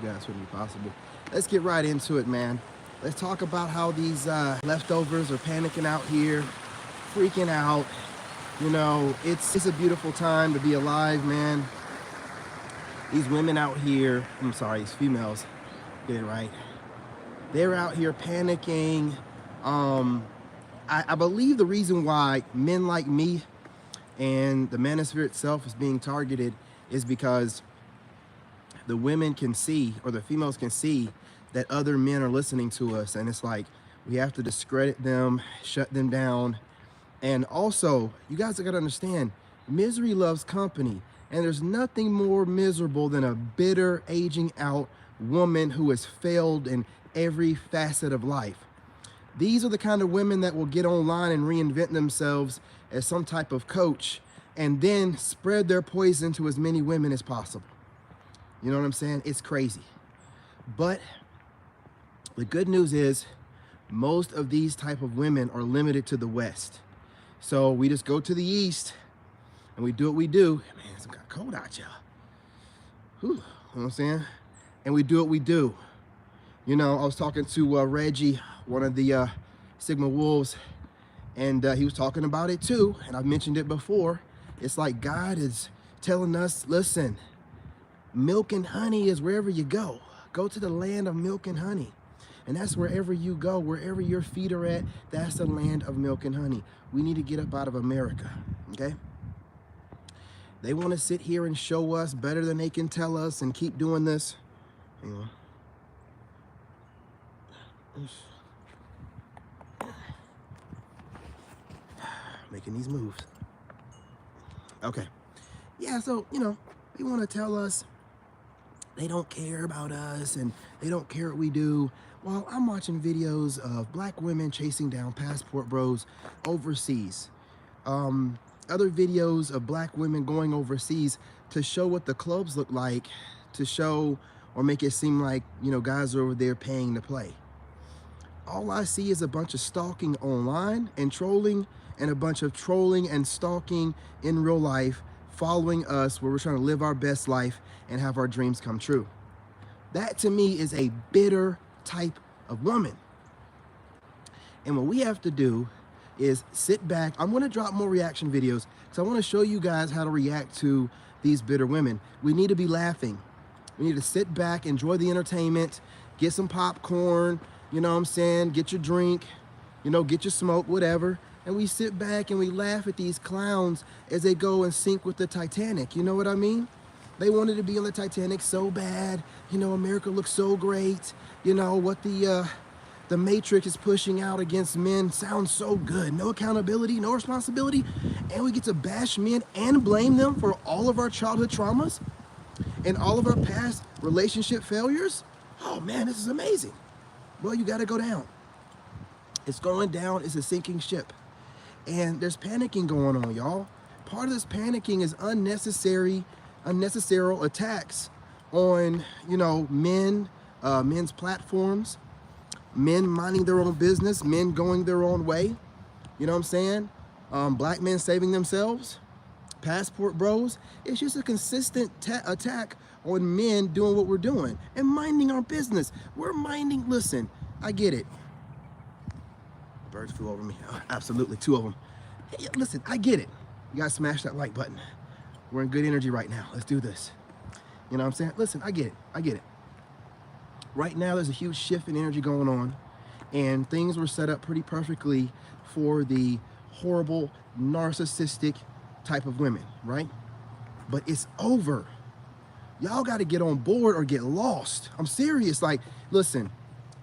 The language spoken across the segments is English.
guys wouldn't be possible. Let's get right into it, man. Let's talk about how these leftovers are panicking out here, freaking out. You know, it's a beautiful time to be alive, man. These women out here, I'm sorry, these females, get it right. They're out here panicking. I believe the reason why men like me and the manosphere itself is being targeted is because the women can see, or the females can see, that other men are listening to us, and it's like we have to discredit them, shut them down. And also, you guys gotta understand, misery loves company, and there's nothing more miserable than a bitter, aging out woman who has failed in every facet of life. These are the kind of women that will get online and reinvent themselves as some type of coach and then spread their poison to as many women as possible. You know what I'm saying? It's crazy. But the good news is most of these type of women are limited to the West. So we just go to the East and we do what we do. Man, it's kind of cold out, y'all. You know what I'm saying? And we do what we do. You know, I was talking to Reggie, one of the Sigma Wolves, and he was talking about it too. And I've mentioned it before. It's like God is telling us, listen, milk and honey is wherever you go. Go to the land of milk and honey. And that's wherever you go, wherever your feet are at, that's the land of milk and honey. We need to get up out of America, okay? They want to sit here and show us better than they can tell us and keep doing this. Hang on. Making these moves. Okay. Yeah, so, you know, they want to tell us they don't care about us and they don't care what we do. While I'm watching videos of black women chasing down passport bros overseas. Other videos of black women going overseas to show what the clubs look like, to show or make it seem like, you know, guys are over there paying to play. All I see is a bunch of stalking online and trolling, and a bunch of trolling and stalking in real life, following us where we're trying to live our best life and have our dreams come true. That to me is a bitter type of woman. And what we have to do is sit back. I'm going to drop more reaction videos because I want to show you guys how to react to these bitter women. We need to be laughing. We need to sit back, enjoy the entertainment, get some popcorn, you know what I'm saying, get your drink, you know, get your smoke, whatever. And we sit back and we laugh at these clowns as they go and sink with the Titanic. You know what I mean? They wanted to be on the Titanic so bad. You know, America looks so great. You know, what the Matrix is pushing out against men sounds so good. No accountability, no responsibility. And we get to bash men and blame them for all of our childhood traumas and all of our past relationship failures. Oh man, this is amazing. Well, you gotta go down. It's going down, it's a sinking ship. And there's panicking going on, y'all. Part of this panicking is unnecessary attacks on, you know, men, men's platforms, men minding their own business, men going their own way. You know what I'm saying? Black men saving themselves, passport bros. It's just a consistent attack on men doing what we're doing and minding our business. We're minding, listen, I get it. Birds flew over me. Oh, absolutely, 2 of them. Hey, listen, I get it. You gotta smash that like button. We're in good energy right now. Let's do this. You know what I'm saying? Listen, I get it. I get it. Right now, there's a huge shift in energy going on, and things were set up pretty perfectly for the horrible, narcissistic type of women, right? But it's over. Y'all got to get on board or get lost. I'm serious. Like, listen,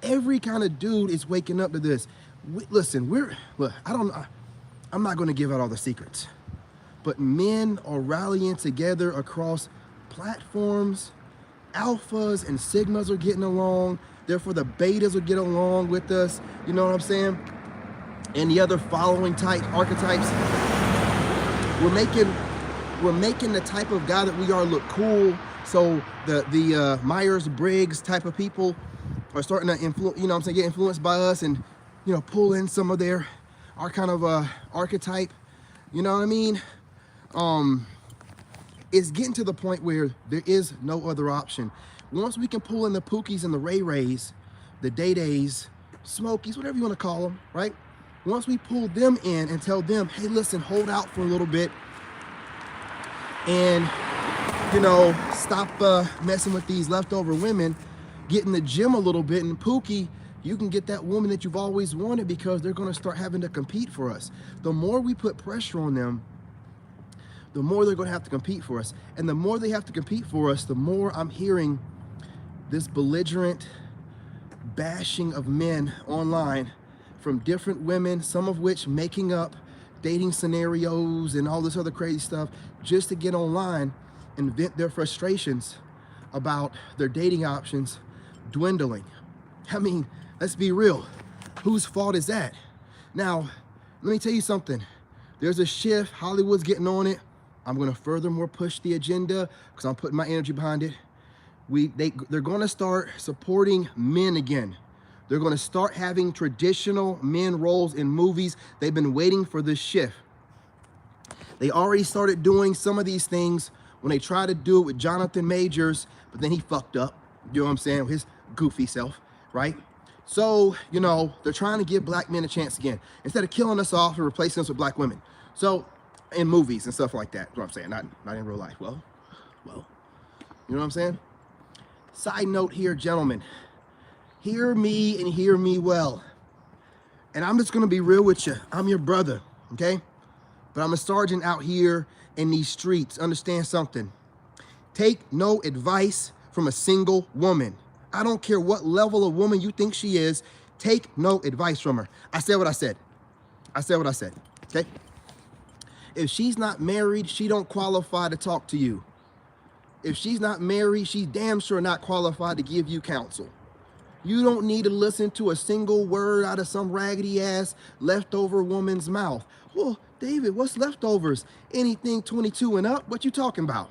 every kind of dude is waking up to this. Look, I'm not going to give out all the secrets, but men are rallying together across platforms. Alphas and Sigmas are getting along. Therefore, the betas will get along with us. You know what I'm saying? And the other following type archetypes. We're making the type of guy that we are look cool. So the Myers-Briggs type of people are starting to get influenced by us and, you know, pull in some of our kind of archetype. You know what I mean? It's getting to the point where there is no other option. Once we can pull in the Pookies and the Ray Rays, the Day Days, Smokies, whatever you want to call them, right? Once we pull them in and tell them, hey, listen, hold out for a little bit and, you know, stop messing with these leftover women, get in the gym a little bit, and Pookie, you can get that woman that you've always wanted, because they're going to start having to compete for us. The more we put pressure on them, the more they're going to have to compete for us. And the more they have to compete for us, the more I'm hearing this belligerent bashing of men online from different women, some of which making up dating scenarios and all this other crazy stuff just to get online and vent their frustrations about their dating options dwindling. I mean, let's be real. Whose fault is that? Now, let me tell you something. There's a shift. Hollywood's getting on it. I'm going to furthermore push the agenda because I'm putting my energy behind it. They're going to start supporting men again. They're going to start having traditional men roles in movies. They've been waiting for this shift. They already started doing some of these things when they tried to do it with Jonathan Majors, but then he fucked up. You know what I'm saying? His goofy self, right? So, you know, they're trying to give black men a chance again, instead of killing us off and replacing us with black women. So, in movies and stuff like that, that's what I'm saying, not in real life. Well, you know what I'm saying? Side note here, gentlemen, hear me and hear me well. And I'm just gonna be real with you. I'm your brother, okay? But I'm a sergeant out here in these streets. Understand something. Take no advice from a single woman. I don't care what level of woman you think she is. Take no advice from her. I said what I said. I said what I said, okay? If she's not married, she don't qualify to talk to you. If she's not married, she's damn sure not qualified to give you counsel. You don't need to listen to a single word out of some raggedy ass leftover woman's mouth. Well, David, what's leftovers? Anything 22 and up? What you talking about?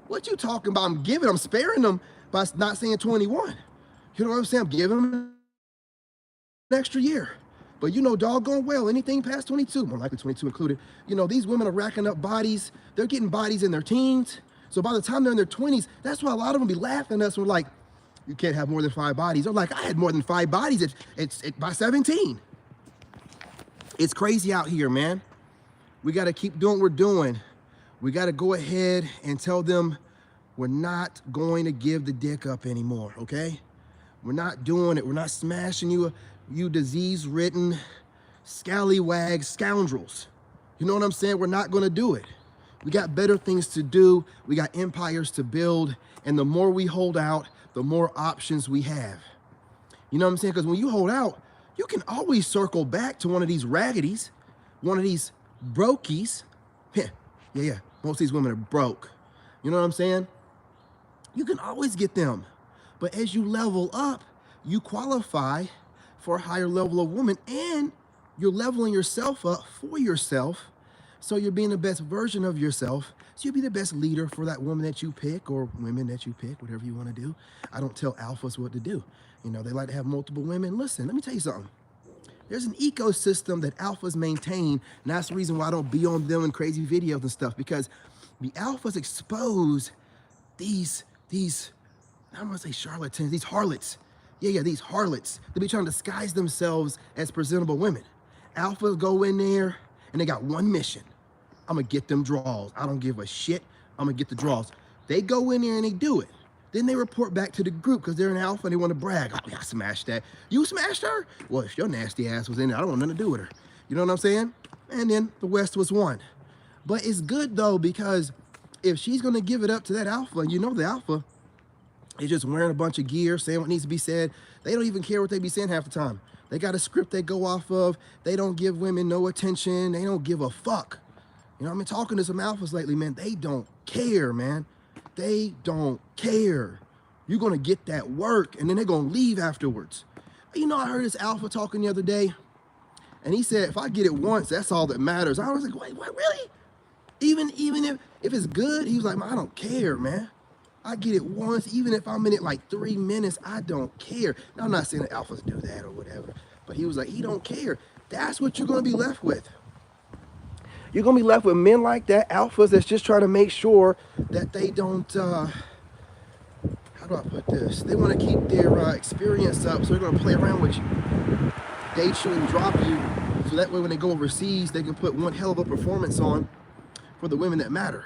What you talking about? I'm sparing them by not saying 21. You know what I'm saying? I'm giving them an extra year. But you know doggone well, anything past 22, more likely 22 included, you know, these women are racking up bodies. They're getting bodies in their teens. So by the time they're in their 20s, that's why a lot of them be laughing at us. We're like, you can't have more than 5 bodies. They're like, I had more than 5 bodies by 17. It's crazy out here, man. We got to keep doing what we're doing. We got to go ahead and tell them we're not going to give the dick up anymore, okay? We're not doing it. We're not smashing you disease-ridden, scallywag scoundrels. You know what I'm saying? We're not going to do it. We got better things to do. We got empires to build. And the more we hold out, the more options we have. You know what I'm saying? Because when you hold out, you can always circle back to one of these raggities, one of these brokies. Yeah. Most of these women are broke. You know what I'm saying? You can always get them. But as you level up, you qualify for a higher level of woman, and you're leveling yourself up for yourself. So you're being the best version of yourself. So you'll be the best leader for that woman that you pick, or women that you pick, whatever you want to do. I don't tell alphas what to do. You know, they like to have multiple women. Listen, let me tell you something. There's an ecosystem that alphas maintain, and that's the reason why I don't be on them in crazy videos and stuff, because the alphas expose these I'm gonna say charlatans, these harlots. Yeah, these harlots. They be trying to disguise themselves as presentable women. Alphas go in there and they got one mission. I'm gonna get them draws. I don't give a shit. I'm gonna get the draws. They go in there and they do it. Then they report back to the group because they're an alpha and they want to brag. Oh, yeah, I smashed that. You smashed her? Well, if your nasty ass was in there, I don't want nothing to do with her. You know what I'm saying? And then the West was won. But it's good though, because if she's gonna give it up to that alpha, and you know the alpha is just wearing a bunch of gear, saying what needs to be said. They don't even care what they be saying half the time. They got a script they go off of. They don't give women no attention. They don't give a fuck. You know, I've been talking to some alphas lately, man. They don't care, man. They don't care. You're gonna get that work, and then they're gonna leave afterwards. You know, I heard this alpha talking the other day, and he said, if I get it once, that's all that matters. I was like, wait, what, really? Even if it's good, he was like, I don't care, man. I get it once, even if I'm in it like 3 minutes, I don't care. Now, I'm not saying that alphas do that or whatever, but he was like, he don't care. That's what you're gonna be left with. You're gonna be left with men like that, alphas that's just trying to make sure that they don't, how how do I put this? They want to keep their experience up, so they're going to play around with you, date you and drop you, so that way when they go overseas, they can put one hell of a performance on for the women that matter.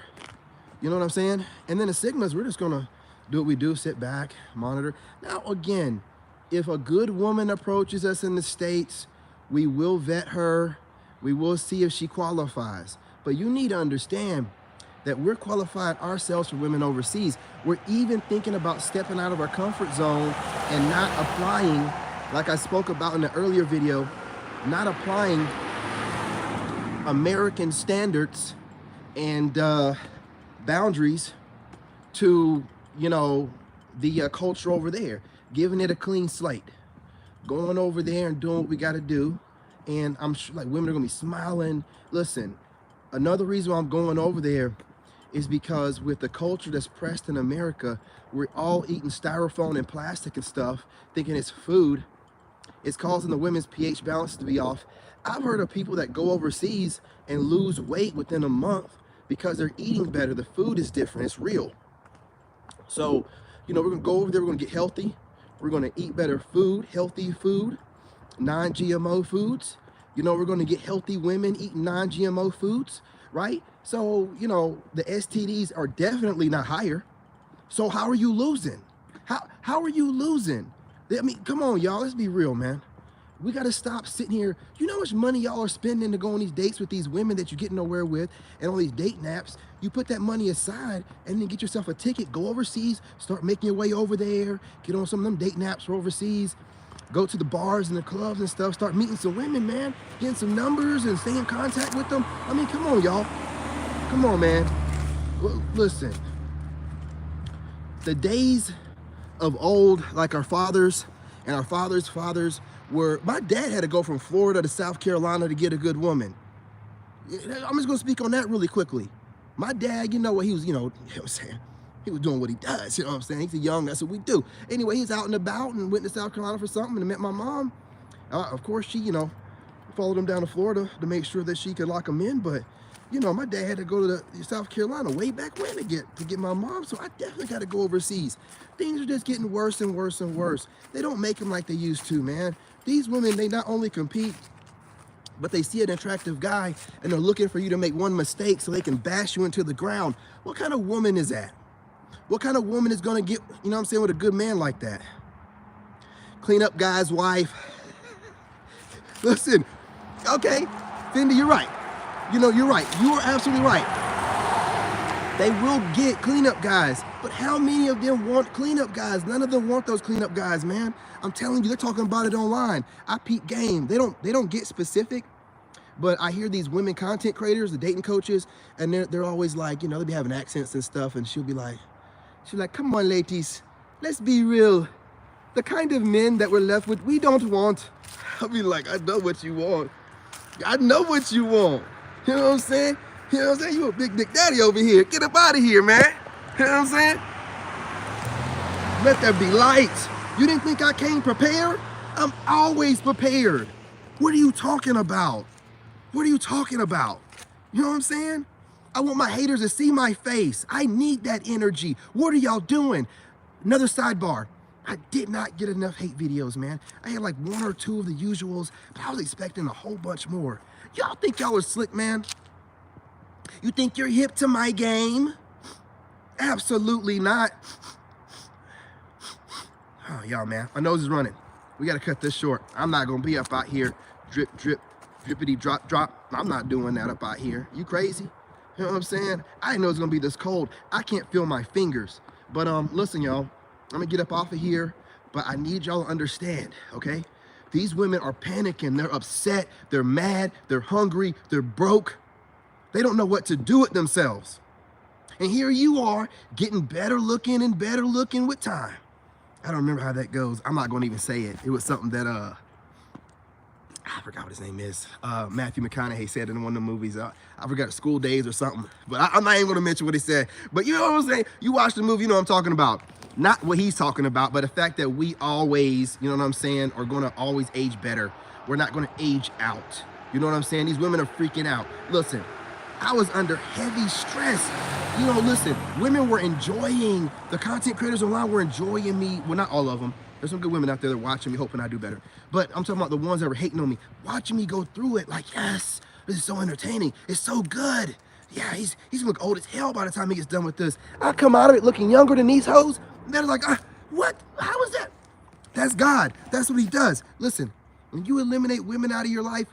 You know what I'm saying? And then the Sigmas, we're just going to do what we do, sit back, monitor. Now, again, if a good woman approaches us in the States, we will vet her. We will see if she qualifies. But you need to understand that we're qualifying ourselves for women overseas. We're even thinking about stepping out of our comfort zone and not applying, like I spoke about in the earlier video, not applying American standards and boundaries to, you know, the culture over there, giving it a clean slate, going over there and doing what we got to do. And I'm sure like women are gonna be smiling. Listen, another reason why I'm going over there is because with the culture that's pressed in America, we're all eating styrofoam and plastic and stuff, thinking it's food. It's causing the women's pH balance to be off. I've heard of people that go overseas and lose weight within a month because they're eating better. The food is different, it's real. So, you know, we're gonna go over there, we're gonna get healthy. We're gonna eat better food, healthy food, non-GMO foods. You know, we're gonna get healthy women eating non-GMO foods, right? So, you know, the STDs are definitely not higher. So how are you losing? How are you losing? I mean, come on, y'all, let's be real, man. We gotta stop sitting here. You know how much money y'all are spending to go on these dates with these women that you get nowhere with and all these date naps? You put that money aside and then get yourself a ticket, go overseas, start making your way over there, get on some of them date naps for overseas, go to the bars and the clubs and stuff, start meeting some women, man, getting some numbers and stay in contact with them. I mean, come on, y'all. Come on, man. Listen, the days of old, like our fathers and our fathers' fathers, where my dad had to go from Florida to South Carolina to get a good woman. I'm just gonna speak on that really quickly. My dad, you know what he was, you know what I'm saying? He was doing what he does, you know what I'm saying? He's young, that's what we do. Anyway, he's out and about and went to South Carolina for something and met my mom. Of course, she, you know, followed him down to Florida to make sure that she could lock him in. But, you know, my dad had to go to South Carolina way back when to get my mom. So I definitely got to go overseas. Things are just getting worse and worse and worse. They don't make them like they used to, man. These women, they not only compete, but they see an attractive guy and they're looking for you to make one mistake so they can bash you into the ground. What kind of woman is that? What kind of woman is gonna get, you know what I'm saying, with a good man like that? Clean up guy's wife. Listen, okay, Fendi, you're right. You know, you're right. You are absolutely right. They will get cleanup guys, but how many of them want cleanup guys? None of them want those cleanup guys, man. I'm telling you, they're talking about it online. I peep game. They don't get specific, but I hear these women content creators, the dating coaches, and they're always like, you know, they be having accents and stuff, and she's like, come on, ladies, let's be real. The kind of men that we're left with, we don't want. I'll be like, I know what you want. I know what you want. You know what I'm saying? You know what I'm saying? You a big dick daddy over here. Get up out of here, man. You know what I'm saying? Let there be light. You didn't think I came prepared? I'm always prepared. What are you talking about? What are you talking about? You know what I'm saying? I want my haters to see my face. I need that energy. What are y'all doing? Another sidebar. I did not get enough hate videos, man. I had like 1 or 2 of the usuals, but I was expecting a whole bunch more. Y'all think y'all are slick, man? You think you're hip to my game? Absolutely not. Oh, y'all, man, my nose is running. We gotta cut this short. I'm not gonna be up out here, drip, drip, drippity, drop, drop. I'm not doing that up out here. You crazy? You know what I'm saying? I didn't know it was gonna be this cold. I can't feel my fingers. But listen, y'all, I'm gonna get up off of here, but I need y'all to understand, okay? These women are panicking, they're upset, they're mad, they're hungry, they're broke. They don't know what to do with themselves. And here you are, getting better looking and better looking with time. I don't remember how that goes. I'm not gonna even say it. It was something that, I forgot what his name is. Matthew McConaughey said in one of the movies. I forgot, School Days or something. But I'm not even gonna mention what he said. But you know what I'm saying? You watch the movie, you know what I'm talking about. Not what he's talking about, but the fact that we always, you know what I'm saying, are gonna always age better. We're not gonna age out. You know what I'm saying? These women are freaking out. Listen, I was under heavy stress. You know, listen, women were enjoying, the content creators online were enjoying me. Well, not all of them. There's some good women out there that are watching me, hoping I do better. But I'm talking about the ones that were hating on me, watching me go through it like, yes, this is so entertaining. It's so good. Yeah, he's gonna look old as hell by the time he gets done with this. I come out of it looking younger than these hoes. And they're like, what? How is that? That's God. That's what he does. Listen, when you eliminate women out of your life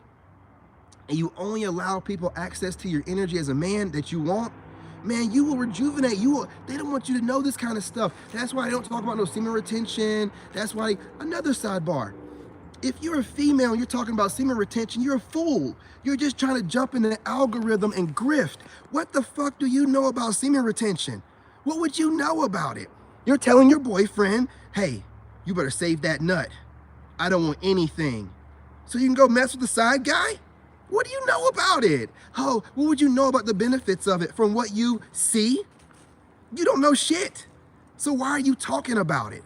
and you only allow people access to your energy as a man that you want, man, you will rejuvenate. They don't want you to know this kind of stuff. That's why they don't talk about no semen retention. That's why, another sidebar. If you're a female and you're talking about semen retention, you're a fool. You're just trying to jump into the algorithm and grift. What the fuck do you know about semen retention? What would you know about it? You're telling your boyfriend, hey, you better save that nut. I don't want anything. So you can go mess with the side guy? What do you know about it? Oh, what would you know about the benefits of it from what you see? You don't know shit. So why are you talking about it?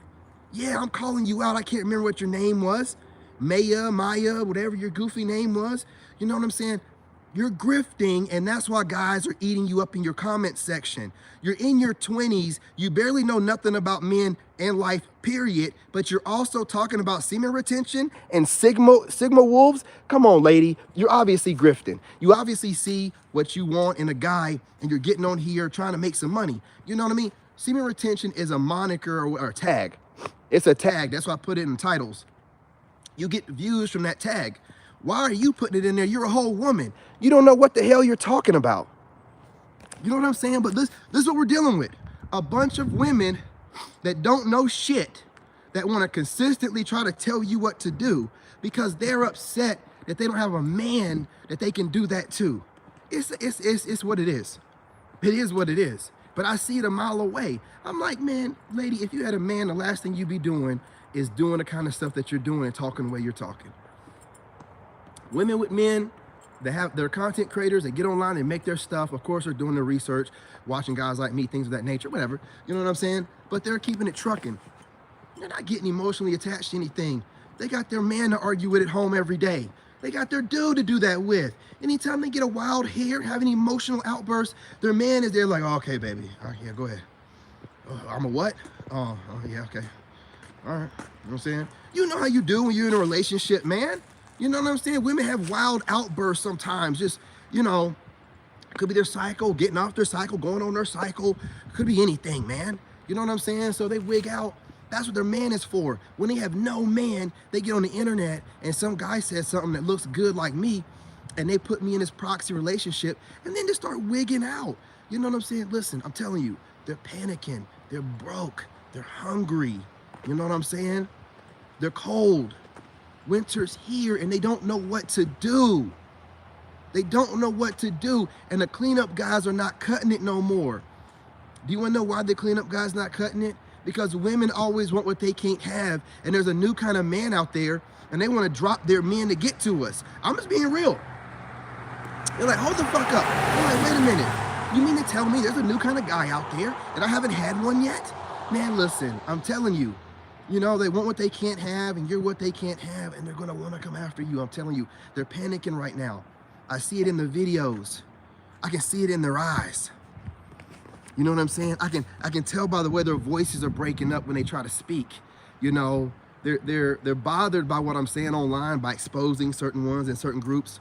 Yeah, I'm calling you out. I can't remember what your name was. Maya, whatever your goofy name was. You know what I'm saying? You're grifting, and that's why guys are eating you up in your comment section. You're in your 20s, you barely know nothing about men and life, period, but you're also talking about semen retention and Sigma wolves. Come on, lady, you're obviously grifting. You obviously see what you want in a guy, and you're getting on here trying to make some money. You know what I mean? Semen retention is a moniker or a tag. It's a tag, that's why I put it in titles. You get views from that tag. Why are you putting it in there? You're a whole woman. You don't know what the hell you're talking about. You know what I'm saying? But this is what we're dealing with. A bunch of women that don't know shit, that want to consistently try to tell you what to do because they're upset that they don't have a man that they can do that to. It's what it is. It is what it is. But I see it a mile away. I'm like, man, lady, if you had a man, the last thing you'd be doing is doing the kind of stuff that you're doing and talking the way you're talking. Women with men, they have their content creators, they get online, they make their stuff. Of course, they're doing their research, watching guys like me, things of that nature, whatever. You know what I'm saying? But they're keeping it trucking. They're not getting emotionally attached to anything. They got their man to argue with at home every day. They got their dude to do that with. Anytime they get a wild hair, have an emotional outburst, their man is there like, oh, okay, baby. Oh, yeah, go ahead. Oh, I'm a what? Oh, yeah, okay. All right. You know what I'm saying? You know how you do when you're in a relationship, man. You know what I'm saying? Women have wild outbursts sometimes. Just, you know, could be their cycle, getting off their cycle, going on their cycle. Could be anything, man. You know what I'm saying? So they wig out. That's what their man is for. When they have no man, they get on the internet and some guy says something that looks good like me, and they put me in this proxy relationship, and then they start wigging out. You know what I'm saying? Listen, I'm telling you, they're panicking. They're broke. They're hungry. You know what I'm saying? They're cold. Winter's here and they don't know what to do. They don't know what to do. And the cleanup guys are not cutting it no more. Do you want to know why the cleanup guys not cutting it? Because women always want what they can't have. And there's a new kind of man out there and they want to drop their men to get to us. I'm just being real. They're like, hold the fuck up. They're like, wait a minute. You mean to tell me there's a new kind of guy out there and I haven't had one yet? Man, listen, I'm telling you. You know, they want what they can't have, and you're what they can't have, and they're going to want to come after you. I'm telling you, they're panicking right now. I see it in the videos. I can see it in their eyes. You know what I'm saying? I can tell by the way their voices are breaking up when they try to speak. You know, they're bothered by what I'm saying online, by exposing certain ones in certain groups.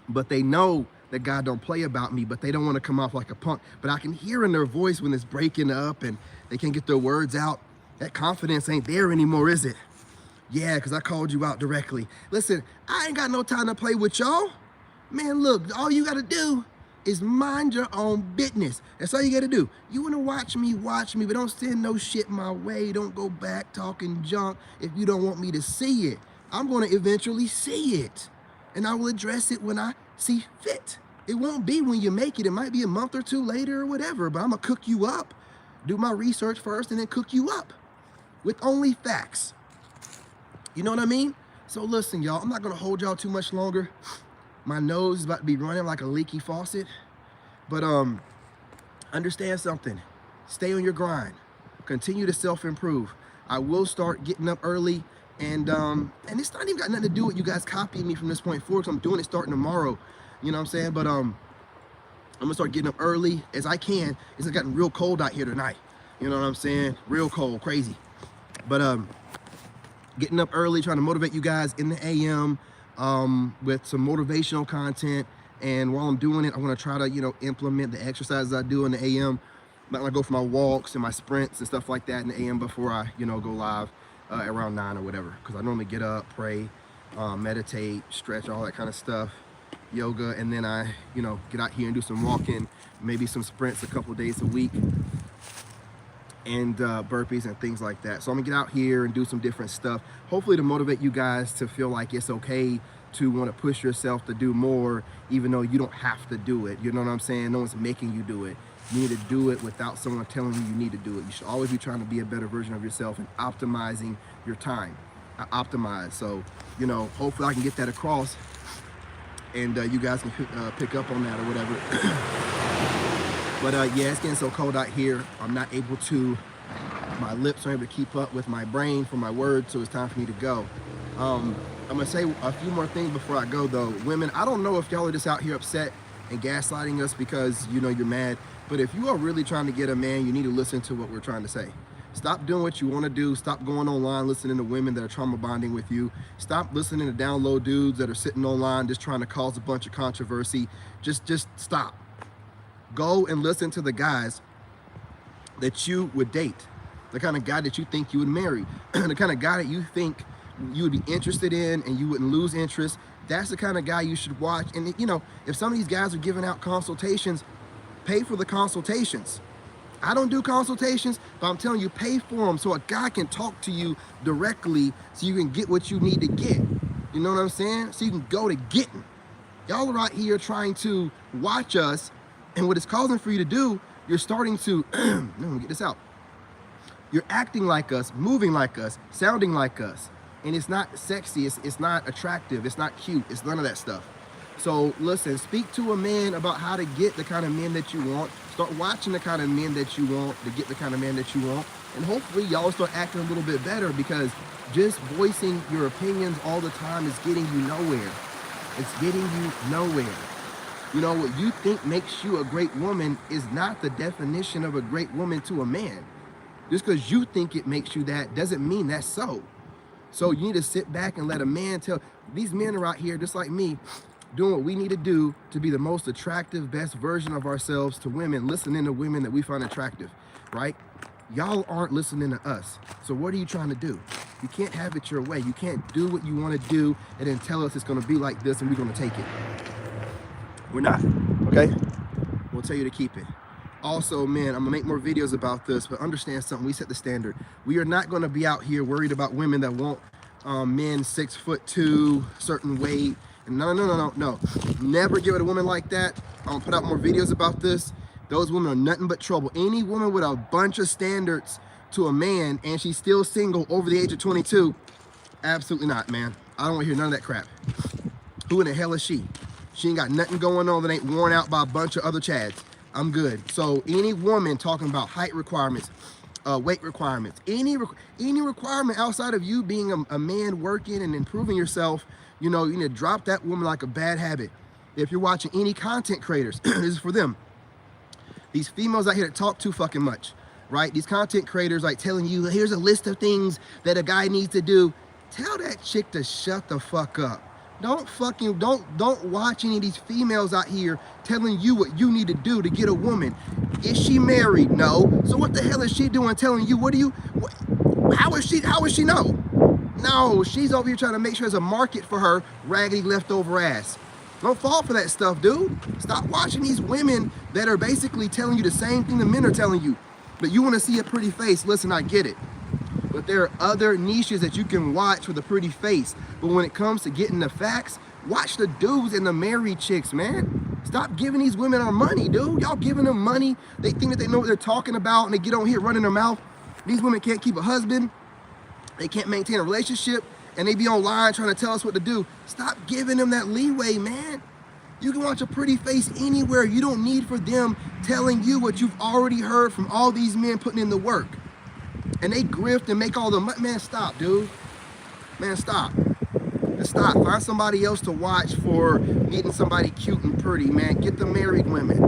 But they know that God don't play about me, but they don't want to come off like a punk. But I can hear in their voice when it's breaking up and they can't get their words out. That confidence ain't there anymore, is it? Yeah, because I called you out directly. Listen, I ain't got no time to play with y'all. Man, look, all you got to do is mind your own business. That's all you got to do. You want to watch me, but don't send no shit my way. Don't go back talking junk if you don't want me to see it. I'm going to eventually see it, and I will address it when I see fit. It won't be when you make it. It might be a month or two later or whatever, but I'm going to cook you up. Do my research first and then cook you up. With only facts. You know what I mean? So listen, y'all, I'm not gonna hold y'all too much longer. My nose is about to be running like a leaky faucet. But understand something. Stay on your grind. Continue to self-improve. I will start getting up early, and it's not even got nothing to do with you guys copying me from this point forward, because I'm doing it starting tomorrow. You know what I'm saying? But I'm gonna start getting up early as I can. It's gotten real cold out here tonight. You know what I'm saying? Real cold, crazy. But getting up early, trying to motivate you guys in the AM with some motivational content. And while I'm doing it, I'm gonna try to, you know, implement the exercises I do in the AM. I'm gonna go for my walks and my sprints and stuff like that in the AM before I, you know, go live around 9 or whatever. Because I normally get up, pray, meditate, stretch, all that kind of stuff, yoga, and then I, you know, get out here and do some walking, maybe some sprints a couple days a week, and burpees and things like that. So I'm gonna get out here and do some different stuff, hopefully to motivate you guys to feel like it's okay to want to push yourself to do more, even though you don't have to do it. You know what I'm saying? No one's making you do it. You need to do it without someone telling you need to do it. You should always be trying to be a better version of yourself and optimizing your time. Optimize. So, you know, hopefully I can get that across, and you guys can pick up on that or whatever. But yeah, it's getting so cold out here. I'm not able to, my lips aren't able to keep up with my brain for my words, so it's time for me to go. I'm gonna say a few more things before I go though. Women, I don't know if y'all are just out here upset and gaslighting us because, you know, you're mad, but if you are really trying to get a man, you need to listen to what we're trying to say. Stop doing what you want to do. Stop going online listening to women that are trauma bonding with you. Stop listening to down low dudes that are sitting online just trying to cause a bunch of controversy. Just stop. Go and listen to the guys that you would date, the kind of guy that you think you would marry, the kind of guy that you think you would be interested in and you wouldn't lose interest. That's the kind of guy you should watch. And you know, if some of these guys are giving out consultations, pay for the consultations. I don't do consultations, but I'm telling you, pay for them so a guy can talk to you directly so you can get what you need to get. You know what I'm saying? So you can go to getting. Y'all are out here trying to watch us, and what it's causing for you to do, you're starting to, let me get this out. You're acting like us, moving like us, sounding like us. And it's not sexy, it's not attractive, it's not cute, it's none of that stuff. So listen, speak to a man about how to get the kind of men that you want. Start watching the kind of men that you want to get the kind of man that you want. And hopefully y'all start acting a little bit better, because just voicing your opinions all the time is getting you nowhere. It's getting you nowhere. You know, what you think makes you a great woman is not the definition of a great woman to a man. Just because you think it makes you that doesn't mean that's so. So you need to sit back and let a man tell. These men are out here just like me, doing what we need to do to be the most attractive, best version of ourselves to women, listening to women that we find attractive, right? Y'all aren't listening to us. So what are you trying to do? You can't have it your way. You can't do what you want to do and then tell us it's going to be like this and we're going to take it. We're not, okay? We'll tell you to keep it. Also, man, I'm gonna make more videos about this, but understand something. We set the standard. We are not gonna be out here worried about women that want men 6'2", certain weight. And no. Never give it a woman like that. I'm gonna put out more videos about this. Those women are nothing but trouble. Any woman with a bunch of standards to a man and she's still single over the age of 22, absolutely not, man. I don't wanna hear none of that crap. Who in the hell is she? She ain't got nothing going on that ain't worn out by a bunch of other chads. I'm good. So any woman talking about height requirements, weight requirements, any requirement outside of you being a man working and improving yourself, you know, you need to drop that woman like a bad habit. If you're watching any content creators, this is for them. These females out here that talk too fucking much, right? These content creators like telling you, here's a list of things that a guy needs to do. Tell that chick to shut the fuck up. Don't watch any of these females out here telling you what you need to do to get a woman. Is she married? No. So what the hell is she doing telling you? How is she know? No, she's over here trying to make sure there's a market for her raggedy leftover ass. Don't fall for that stuff, dude. Stop watching these women that are basically telling you the same thing the men are telling you. But you want to see a pretty face. Listen, I get it. But there are other niches that you can watch with a pretty face. But when it comes to getting the facts, watch the dudes and the married chicks, man. Stop giving these women our money, dude. Y'all giving them money. They think that they know what they're talking about and they get on here running their mouth. These women can't keep a husband. They can't maintain a relationship. And they be online trying to tell us what to do. Stop giving them that leeway, man. You can watch a pretty face anywhere. You don't need for them telling you what you've already heard from all these men putting in the work. And they grift and make all the money. Man, stop, dude. Man, stop. Just stop. Find somebody else to watch for getting somebody cute and pretty, man. Get the married women.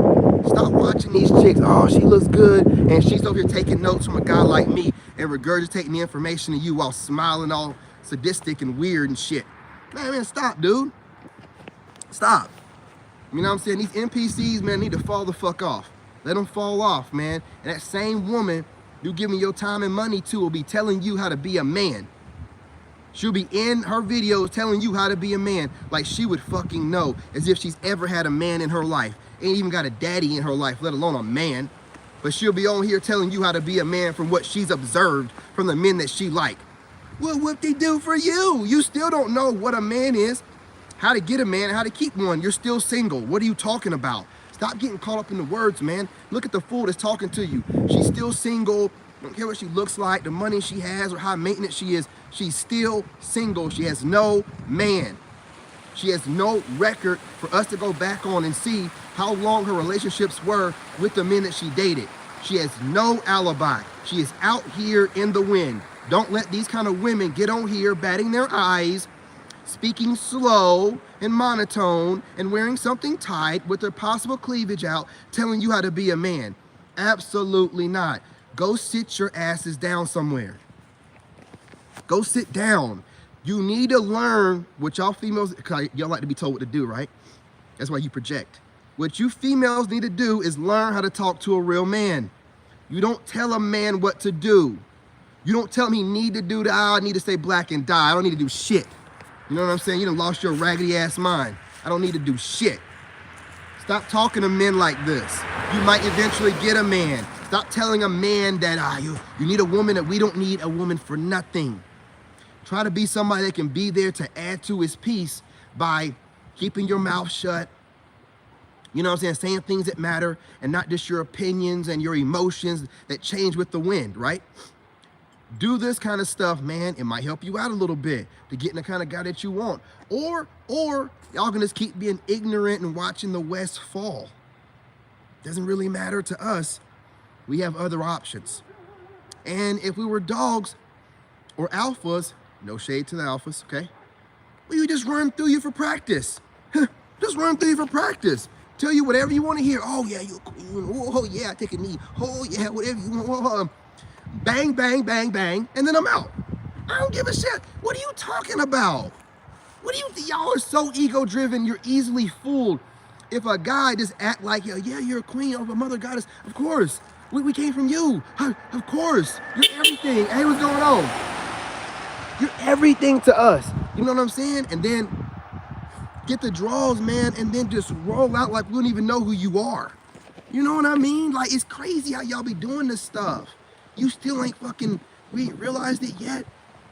Stop watching these chicks. Oh, she looks good, and she's over here taking notes from a guy like me and regurgitating the information to you while smiling all sadistic and weird and shit. Man, stop, dude. Stop. You know what I'm saying? These NPCs, man, need to fall the fuck off. Let them fall off, man. And that same woman you giving your time and money to will be telling you how to be a man. She'll be in her videos telling you how to be a man, like she would fucking know, as if she's ever had a man in her life. Ain't even got a daddy in her life, let alone a man. But she'll be on here telling you how to be a man from what she's observed from the men that she like. Well, what they do for you? You still don't know what a man is, how to get a man, how to keep one. You're still single. What are you talking about? Stop getting caught up in the words, man. Look at the fool that's talking to you. She's still single. Don't care what she looks like, the money she has, or how maintenance she is. She's still single. She has no man. She has no record for us to go back on and see how long her relationships were with the men that she dated. She has no alibi. She is out here in the wind. Don't let these kind of women get on here batting their eyes, speaking slow and monotone and wearing something tight with their possible cleavage out, telling you how to be a man. Absolutely not. Go sit your asses down somewhere. Go sit down. You need to learn what y'all females, y'all like to be told what to do, right? That's why you project. What you females need to do is learn how to talk to a real man. You don't tell a man what to do. You don't tell him he need to do I need to stay black and die. I don't need to do shit. You know what I'm saying? You done lost your raggedy ass mind. I don't need to do shit. Stop talking to men like this. You might eventually get a man. Stop telling a man that you need a woman, that we don't need a woman for nothing. Try to be somebody that can be there to add to his peace by keeping your mouth shut. You know what I'm saying? Saying things that matter and not just your opinions and your emotions that change with the wind, right? Do this kind of stuff, man. It might help you out a little bit to get in the kind of guy that you want. Or y'all can just keep being ignorant and watching the West fall. Doesn't really matter to us. We have other options. And if we were dogs or alphas, no shade to the alphas, okay? Well, you just run through you for practice. Just run through you for practice. Tell you whatever you want to hear. Oh, yeah, you're a queen. Oh, yeah, take a knee. Oh, yeah, whatever you want. Bang, bang, bang, bang, and then I'm out. I don't give a shit. What are you talking about? What do you think? Y'all are so ego-driven, you're easily fooled. If a guy just act like, yeah, you're a queen, of a mother goddess, of course. We came from you. Of course. You're everything. Hey, what's going on? You're everything to us. You know what I'm saying? And then get the draws, man, and then just roll out like we don't even know who you are. You know what I mean? Like, it's crazy how y'all be doing this stuff. You still ain't fucking, we ain't realized it yet.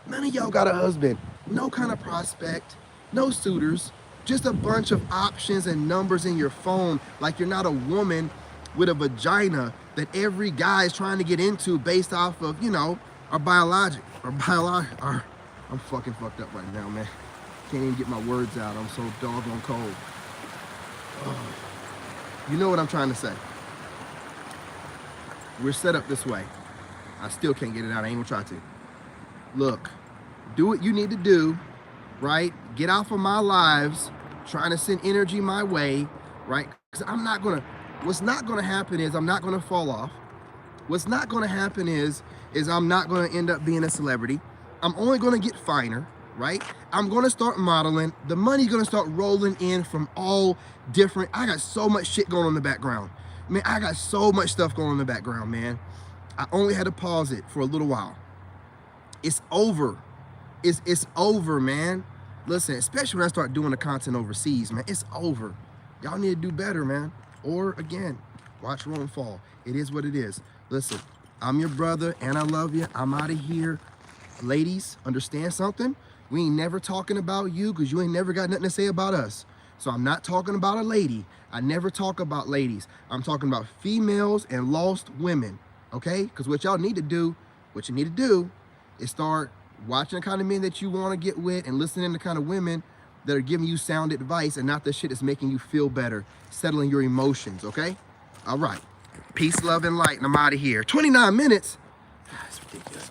None of y'all got a husband. No kind of prospect. No suitors. Just a bunch of options and numbers in your phone, like you're not a woman with a vagina that every guy is trying to get into based off of, you know, I'm fucking fucked up right now, man. Can't even get my words out. I'm so doggone cold. Oh. You know what I'm trying to say. We're set up this way. I still can't get it out. I ain't gonna try to. Look, do what you need to do, right? Get off of my lives, trying to send energy my way, right? Because what's not gonna happen is I'm not gonna fall off. What's not gonna happen is I'm not gonna end up being a celebrity. I'm only gonna get finer, right? I'm gonna start modeling. The money's gonna start rolling in from all different, I got so much shit going on in the background. Man, I got so much stuff going on in the background, man. I only had to pause it for a little while. It's over. It's over, man. Listen, especially when I start doing the content overseas, man, it's over. Y'all need to do better, man. Or again, watch Rome fall. It is what it is. Listen, I'm your brother and I love you. I'm out of here. Ladies, understand something? We ain't never talking about you because you ain't never got nothing to say about us. So I'm not talking about a lady. I never talk about ladies. I'm talking about females and lost women, okay? Because what y'all need to do, is start watching the kind of men that you want to get with and listening to the kind of women that are giving you sound advice and not the shit that's making you feel better, settling your emotions, okay? All right. Peace, love, and light, and I'm out of here. 29 minutes? That's ridiculous.